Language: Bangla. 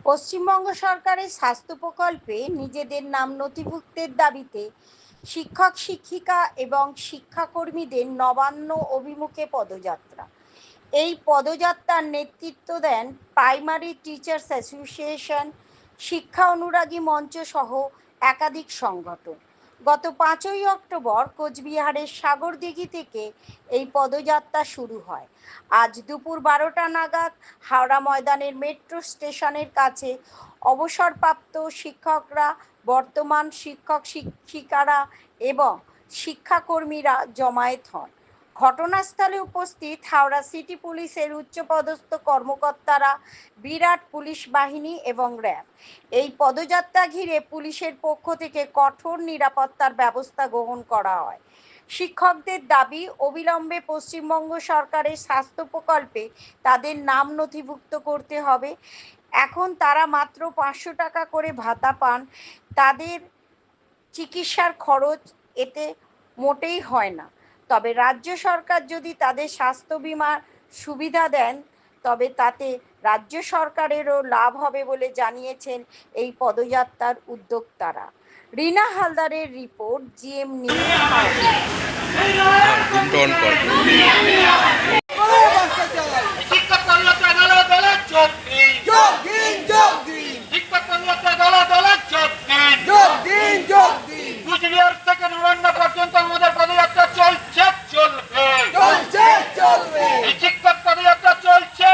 পশ্চিমবঙ্গ সরকারের স্বাস্থ্য প্রকল্পে নিজেদের নাম নথিভুক্তের দাবিতে শিক্ষক শিক্ষিকা এবং শিক্ষাকর্মীদের নবান্ন অভিমুখে পদযাত্রা। এই পদযাত্রার নেতৃত্ব দেন প্রাইমারি টিচার্স অ্যাসোসিয়েশন, শিক্ষা অনুরাগী মঞ্চ সহ একাধিক সংগঠন। গত 5ই অক্টোবর কোচবিহারের সাগরদিঘি থেকে এই পদযাত্রা শুরু হয়। আজ দুপুর 12টা নাগাদ হাওড়া ময়দানের মেট্রো স্টেশনের কাছে অবসরপ্রাপ্ত শিক্ষকরা, বর্তমান শিক্ষক শিক্ষিকারা এবং শিক্ষাকর্মীরা জমায়েত হন। ঘটনাস্থলে উপস্থিত হাওড়া সিটি পুলিশের উচ্চপদস্থ কর্মকর্তারা, বিরাট পুলিশ বাহিনী এবং র্যাব। এই পদযাত্রা ঘিরে পুলিশের পক্ষ থেকে কঠোর নিরাপত্তার ব্যবস্থা গ্রহণ করা হয়। শিক্ষকদের দাবি, অবিলম্বে পশ্চিমবঙ্গ সরকারের স্বাস্থ্য প্রকল্পে তাদের নাম নথিভুক্ত করতে হবে। এখন তারা মাত্র 500 টাকা করে ভাতা পান। তাদের চিকিৎসার খরচ এতে মোটেই হয় না। তবে রাজ্য সরকার যদি তাদের স্বাস্থ্য বিমার সুবিধা দেন তবে তাতে রাজ্য সরকারেরও লাভ হবে বলে জানিয়েছেন এই পদযাত্রার উদ্যোক্তারা। রিনা হালদারের রিপোর্ট, জিএম নিউজ। কুচবিহার থেকে নবান্ন পর্যন্ত আমাদের পদযাত্রা চলছে, চলবে। এই শিক্ষক পদযাত্রা চলছে।